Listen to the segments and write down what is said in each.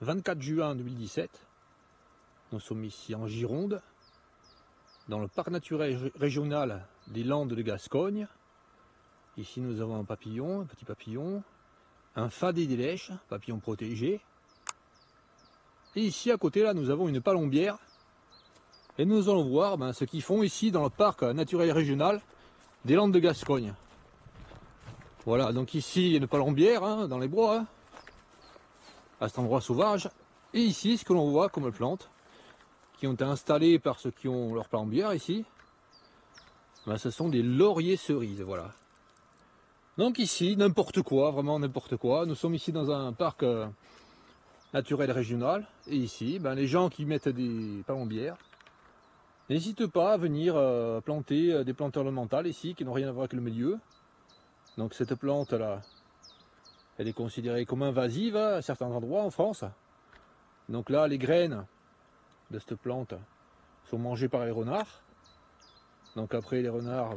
24 juin 2017, nous sommes ici en Gironde, dans le parc naturel régional des Landes de Gascogne. Ici nous avons un papillon, un petit papillon, un fadé des lèches, papillon protégé. Et ici à côté là nous avons une palombière. Et nous allons voir ce qu'ils font ici dans le parc naturel régional des Landes de Gascogne. Voilà, donc ici il y a une palombière dans les bois, à cet endroit sauvage. Et ici ce que l'on voit comme plantes qui ont été installées par ceux qui ont leur palombière ici, ce sont des lauriers cerises, voilà. Donc ici, n'importe quoi, vraiment n'importe quoi. Nous sommes ici dans un parc naturel régional. Et ici, les gens qui mettent des palombières n'hésitent pas à venir planter des plantes ornementales ici qui n'ont rien à voir avec le milieu. Donc cette plante là, elle est considérée comme invasive à certains endroits en France. Donc là, les graines de cette plante sont mangées par les renards. Donc après, les renards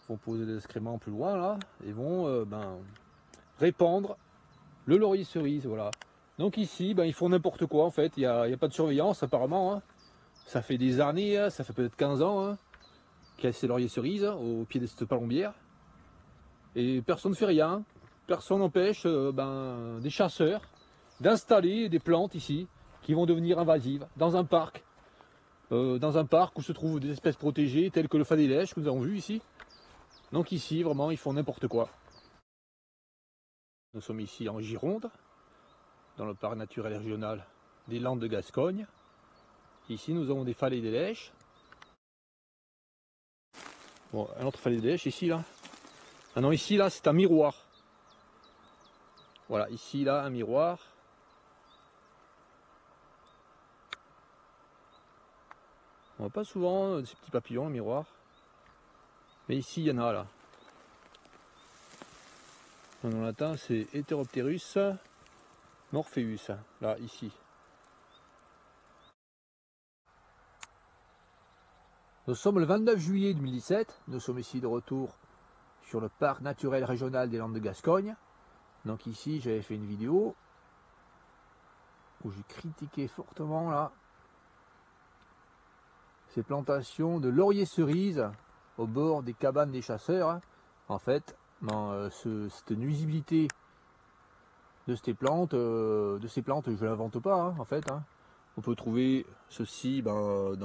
vont poser des excréments plus loin là et vont répandre le laurier cerise, voilà. Donc ici, ils font n'importe quoi en fait, il n'y a pas de surveillance apparemment. Ça fait des années, ça fait peut-être 15 ans qu'il y a ces lauriers cerises au pied de cette palombière. Et personne ne fait rien, personne n'empêche des chasseurs d'installer des plantes ici qui vont devenir invasives dans un parc. Dans un parc où se trouvent des espèces protégées telles que le fadé des lèches que nous avons vu ici. Donc ici, vraiment, ils font n'importe quoi. Nous sommes ici en Gironde, dans le parc naturel régional des Landes de Gascogne. Ici, nous avons des falaies des lèches. Bon, un autre falais des lèches ici, là. Ah non, ici, là, c'est un miroir. Voilà, ici, là, un miroir. On voit pas souvent ces petits papillons, le miroir. Mais ici, il y en a, là. En latin, c'est Heteropterus morpheus. Là, ici. Nous sommes le 29 juillet 2017. Nous sommes ici de retour sur le parc naturel régional des Landes de Gascogne. Donc ici, j'avais fait une vidéo où j'ai critiqué fortement là ces plantations de lauriers cerises au bord des cabanes des chasseurs. En fait, cette nuisibilité de ces plantes, je ne l'invente pas en fait. On peut trouver ceci dans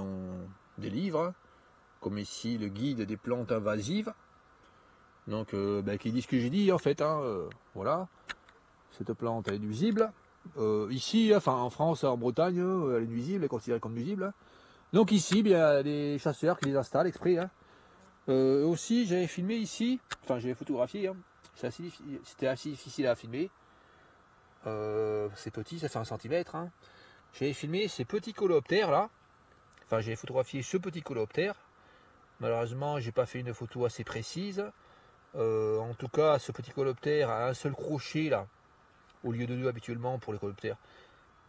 des livres, comme ici le guide des plantes invasives. Donc, qui dit ce que j'ai dit en fait. Voilà, cette plante elle est nuisible. Ici, en France, en Bretagne, elle est nuisible, elle est considérée comme nuisible. Donc ici, il y a des chasseurs qui les installent exprès. Aussi, j'avais filmé ici, j'avais photographié. C'était assez difficile à filmer. C'est petit, ça fait 1 centimètre. J'avais filmé ces petits coléoptères là. J'avais photographié ce petit coléoptère. Malheureusement, j'ai pas fait une photo assez précise. En tout cas, ce petit coléoptère a un seul crochet là, au lieu de 2 habituellement pour les coléoptères,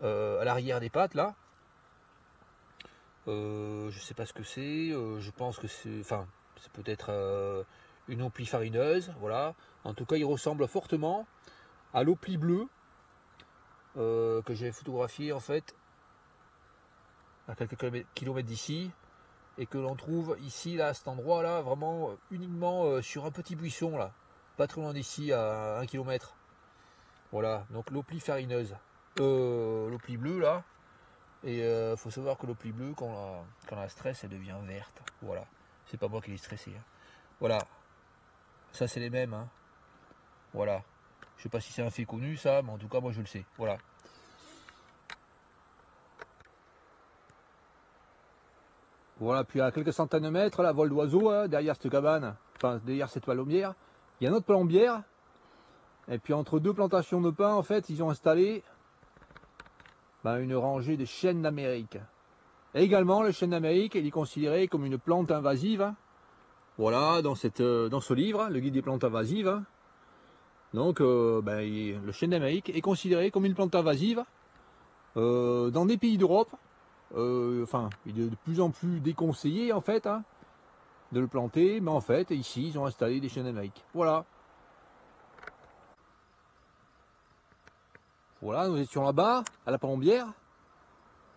à l'arrière des pattes là. Je sais pas ce que c'est. Je pense que c'est peut-être une oplie farineuse. Voilà. En tout cas, il ressemble fortement à l'oplie bleue que j'ai photographié en fait à quelques kilomètres d'ici et que l'on trouve ici là à cet endroit là vraiment uniquement sur un petit buisson là, pas trop loin d'ici à 1 km. Voilà. Donc l'oplie farineuse, l'oplie bleue là. Et faut savoir que l'oplie bleue, quand la stresse, elle devient verte. Voilà. C'est pas moi qui l'ai stressé. Voilà. Ça, c'est les mêmes. Voilà. Je sais pas si c'est un fait connu, ça, mais en tout cas, moi, je le sais. Voilà. Voilà. Puis à quelques centaines de mètres, là, vol d'oiseau, derrière cette cabane, derrière cette palombière, il y a une autre palombière. Et puis entre 2 plantations de pins, en fait, ils ont installé une rangée de chênes d'Amérique. Et également, le chêne d'Amérique, il est considéré comme une plante invasive. Voilà, dans ce livre, le guide des plantes invasives. Donc, le chêne d'Amérique est considéré comme une plante invasive dans des pays d'Europe. Il est de plus en plus déconseillé en fait de le planter, mais en fait, ici, ils ont installé des chênes d'Amérique. Voilà. Voilà, nous étions là-bas, à la Palombière.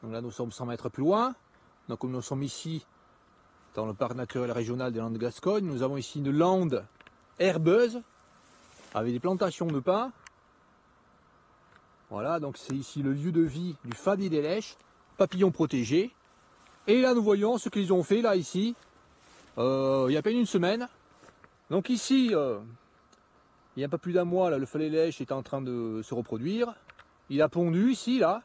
Donc là, nous sommes 100 mètres plus loin. Donc comme nous sommes ici, dans le parc naturel régional des Landes de Gascogne, nous avons ici une lande herbeuse, avec des plantations de pins. Voilà, donc c'est ici le lieu de vie du Fadé des Lèches, papillon protégé. Et là, nous voyons ce qu'ils ont fait, là, ici, il y a à peine une semaine. Donc ici, il y a pas plus d'un mois, là, le Fadé des Lèches est en train de se reproduire. Il a pondu ici, là.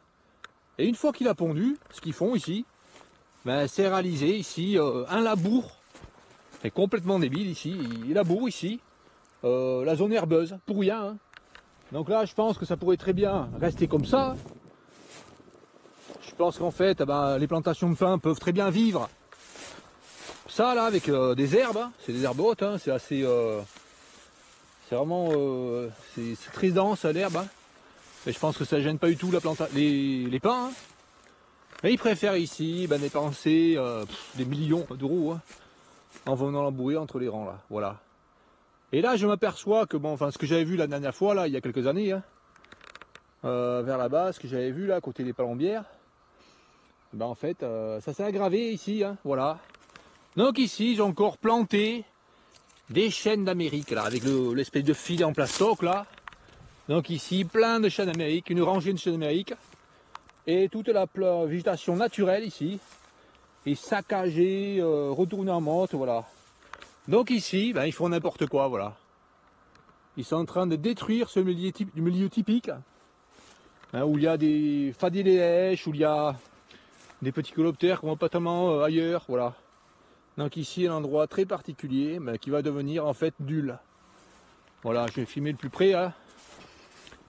Et une fois qu'il a pondu, ce qu'ils font ici, ben, c'est réalisé ici un labour. C'est complètement débile ici. Il laboure ici la zone herbeuse, pour rien. Hein. Donc là, je pense que ça pourrait très bien rester comme ça. Je pense qu'en fait, ben, les plantations de pins peuvent très bien vivre. Ça là, avec des herbes, hein. C'est des herbes hautes, hein. C'est assez... c'est vraiment... c'est très dense l'herbe. Hein. Et je pense que ça gêne pas du tout la les pins. Hein. Mais ils préfèrent ici ben, dépenser des millions d'euros hein, en venant labourer entre les rangs là. Voilà. Et là je m'aperçois que bon, enfin ce que j'avais vu la dernière fois là, il y a quelques années, hein, vers là-bas, ce que j'avais vu là à côté des Palombières, ben en fait ça s'est aggravé ici, hein, voilà. Donc ici j'ai encore planté des chênes d'Amérique là, avec l'espèce de filet en plastoc là. Donc ici plein de chênes d'Amérique, une rangée de chênes d'Amérique. Et toute la végétation naturelle ici est saccagée, retournée en menthe, voilà. Donc ici, ben, ils font n'importe quoi, voilà. Ils sont en train de détruire ce milieu typique, hein, où il y a des fadés des lèches, où il y a des petits coloptères qu'on voit pas tellement ailleurs, voilà. Donc ici, un endroit très particulier, ben, qui va devenir en fait d'huile. Voilà, je vais filmer le plus près, hein,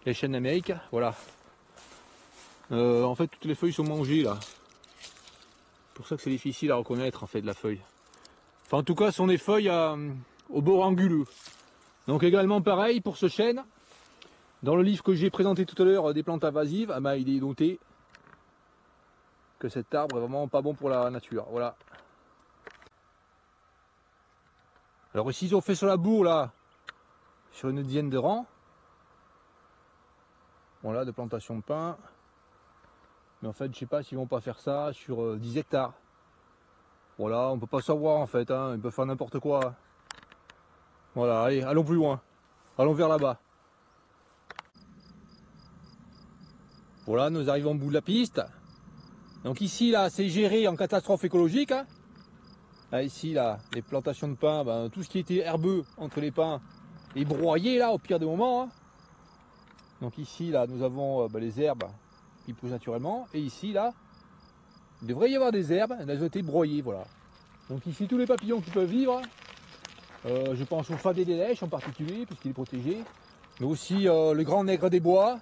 les chênes d'Amérique, voilà. En fait, toutes les feuilles sont mangées là. C'est pour ça que c'est difficile à reconnaître en fait de la feuille. Enfin, en tout cas, ce sont des feuilles au bord anguleux. Donc également pareil pour ce chêne. Dans le livre que j'ai présenté tout à l'heure des plantes invasives, ah ben, il est noté que cet arbre est vraiment pas bon pour la nature. Voilà. Alors ici ils ont fait sur la bourre là, sur une dizaine de rangs. Voilà, de plantations de pins. Mais en fait, je sais pas s'ils vont pas faire ça sur 10 hectares. Voilà, on peut pas savoir en fait, hein. Ils peuvent faire n'importe quoi. Voilà, allez, allons plus loin. Allons vers là-bas. Voilà, nous arrivons au bout de la piste. Donc ici, là, c'est géré en catastrophe écologique. Hein. Là, ici, là, les plantations de pins, ben, tout ce qui était herbeux entre les pins est broyé, là, au pire des moments. Hein. Donc ici, là, nous avons ben, les herbes qui poussent naturellement. Et ici, là, il devrait y avoir des herbes, elles ont été broyées, voilà. Donc ici, tous les papillons qui peuvent vivre, je pense au Fadé des Lèches en particulier, puisqu'il est protégé. Mais aussi le grand nègre des bois,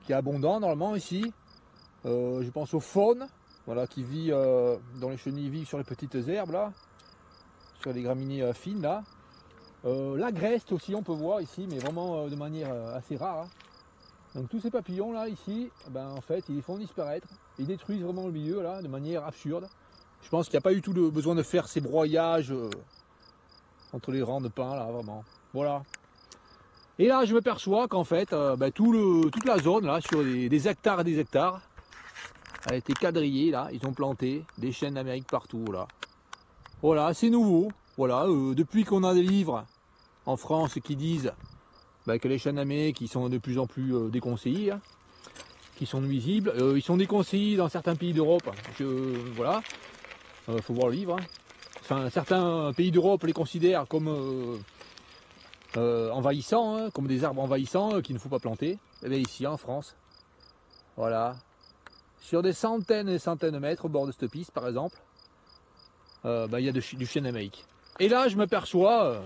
qui est abondant normalement ici. Je pense au faune, voilà, qui vit dans les chenilles vives sur les petites herbes là, sur les graminées fines là. L'agreste aussi on peut voir ici, mais vraiment de manière assez rare. Hein. Donc tous ces papillons là ici, ben, en fait ils les font disparaître, ils détruisent vraiment le milieu là de manière absurde. Je pense qu'il n'y a pas du tout besoin de faire ces broyages entre les rangs de pins là, vraiment. Voilà. Et là je me perçois qu'en fait ben, toute la zone là, sur des hectares et des hectares, a été quadrillée là, ils ont planté des chênes d'Amérique partout là. Voilà, c'est nouveau. Voilà, depuis qu'on a des livres en France qui disent bah, que les chênes d'Amérique qui sont de plus en plus déconseillés, hein, qui sont nuisibles, ils sont déconseillés dans certains pays d'Europe. Voilà, faut voir le livre. Hein. Enfin, certains pays d'Europe les considèrent comme envahissants, hein, comme des arbres envahissants qu'il ne faut pas planter. Et bien ici en France, voilà. Sur des centaines et des centaines de mètres au bord de cette piste par exemple, bah, il y a du chêne d'Amérique. Et là je m'aperçois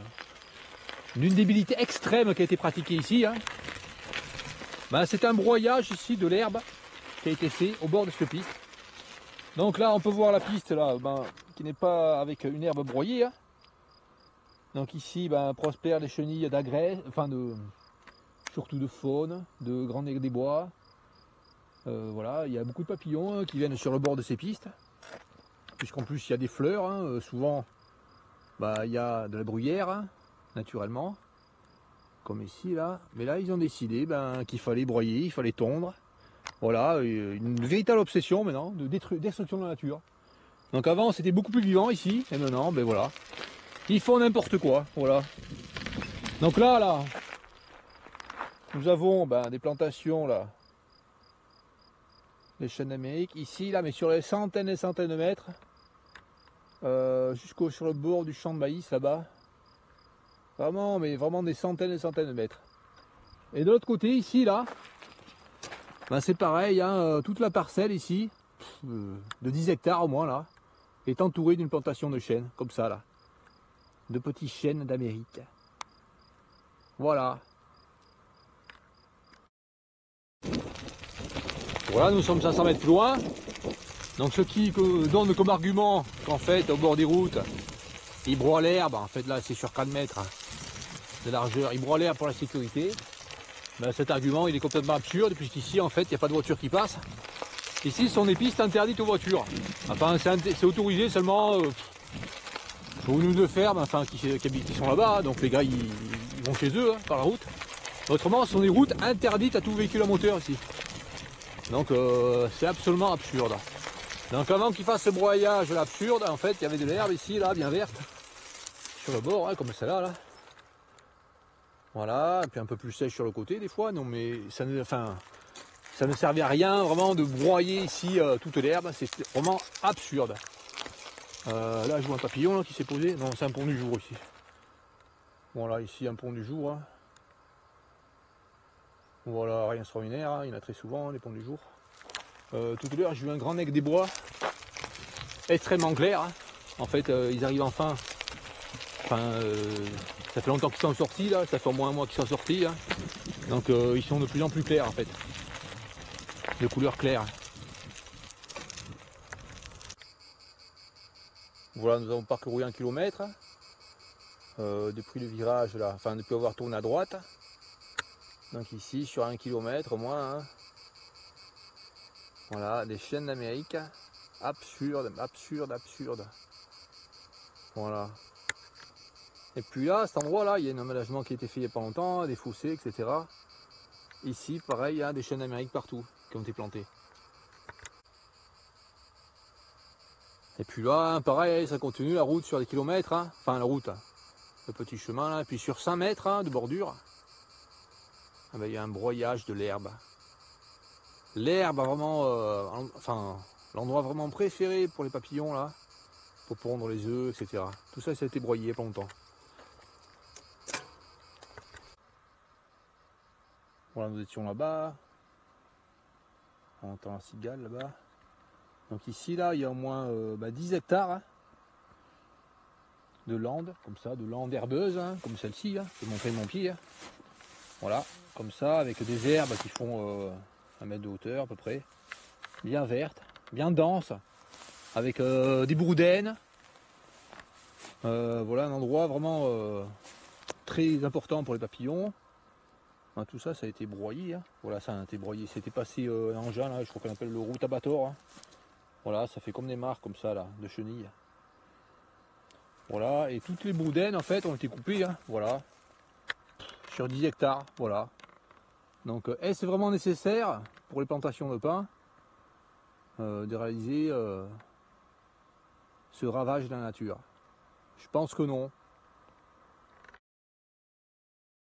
d'une débilité extrême qui a été pratiquée ici. Hein. Bah, c'est un broyage ici de l'herbe qui a été fait au bord de cette piste. Donc là on peut voir la piste là, ben, qui n'est pas avec une herbe broyée. Hein. Donc ici ben, prospèrent des chenilles d'agrès, enfin surtout de faune, de grand nègre des bois. Voilà, il y a beaucoup de papillons qui viennent sur le bord de ces pistes, puisqu'en plus il y a des fleurs, hein, souvent bah, il y a de la bruyère, hein, naturellement. comme ici là. Mais là ils ont décidé qu'il fallait broyer, il fallait tondre. Voilà, une véritable obsession maintenant de destruction de la nature. Donc avant c'était beaucoup plus vivant ici, et maintenant ben voilà, ils font n'importe quoi, voilà. Donc là, nous avons des plantations là, des chênes d'Amérique, ici là, mais sur les centaines et centaines de mètres, sur le bord du champ de maïs là-bas. Vraiment, mais vraiment des centaines et centaines de mètres. Et de l'autre côté, ici là, c'est pareil, hein, toute la parcelle ici, de 10 hectares au moins là, est entourée d'une plantation de chênes, comme ça là. De petits chênes d'Amérique. Voilà. Voilà, nous sommes 500 mètres plus loin. Donc ce qui donne comme argument qu'en fait, au bord des routes, ils broient l'herbe. En fait là, c'est sur 4 mètres de largeur. Ils broient l'herbe pour la sécurité. Cet argument, il est complètement absurde, puisqu'ici, en fait, il n'y a pas de voiture qui passe. Ici, ce sont des pistes interdites aux voitures. Enfin, c'est autorisé seulement pour une ou deux fermes, enfin, qui sont là-bas. Donc les gars, ils vont chez eux, par la route. Autrement, ce sont des routes interdites à tout véhicule à moteur ici. Donc c'est absolument absurde. Donc avant qu'ils fassent ce broyage absurde, en fait, il y avait de l'herbe ici, là, bien verte, sur le bord, hein, comme celle-là, là. Voilà, et puis un peu plus sèche sur le côté des fois. Non, mais ça ne servait à rien vraiment de broyer ici toute l'herbe. C'est vraiment absurde. Là, je vois un papillon là, qui s'est posé. Non, c'est un pont du jour ici. Voilà, ici un pont du jour. Hein. Voilà, rien d'extraordinaire. Hein. Il y en a très souvent, les ponts du jour. Tout à l'heure, j'ai vu un grand nec des bois, extrêmement clair. Hein. En fait, ils arrivent enfin. Ça fait longtemps qu'ils sont sortis là, ça fait au moins un mois qu'ils sont sortis. Hein. Donc ils sont de plus en plus clairs en fait. De couleur claire. Voilà, nous avons parcouru 1 kilomètre. Depuis le virage là, enfin depuis avoir tourné à droite. Donc ici sur 1 kilomètre au moins. Hein. Voilà, des chênes d'Amérique. Absurde, absurde, absurde. Voilà. Et puis là, cet endroit là, il y a un aménagement qui a été fait il n'y a pas longtemps, des fossés, etc. Ici, pareil, il y a des chênes d'Amérique partout qui ont été plantés. Et puis là, pareil, ça continue la route sur des kilomètres, hein. Enfin la route, le petit chemin là, et puis sur 5 mètres hein, de bordure, il y a un broyage de l'herbe. L'herbe vraiment, l'endroit vraiment préféré pour les papillons là, pour pondre les œufs, etc. Tout ça, ça a été broyé il n'y a pas longtemps. Voilà, nous étions là-bas. On entend la cigale là-bas. Donc ici, là, il y a au moins 10 hectares hein, de landes, comme ça, de landes herbeuses, hein, comme celle-ci. Hein. Je vais montrer mon pied. Hein. Voilà, comme ça, avec des herbes qui font 1 mètre de hauteur à peu près. Bien vertes, bien denses, avec des broudènes. Voilà un endroit vraiment très important pour les papillons. Hein, tout ça, ça a été broyé. Hein. Voilà, ça a été broyé. C'était passé un engin, là, je crois qu'on appelle le routabator. Hein. Voilà, ça fait comme des marques comme ça, là, de chenilles. Voilà, et toutes les broudènes, en fait, ont été coupées. Hein. Voilà, sur 10 hectares. Voilà. Donc, est-ce vraiment nécessaire pour les plantations de pin de réaliser ce ravage de la nature? Je pense que non.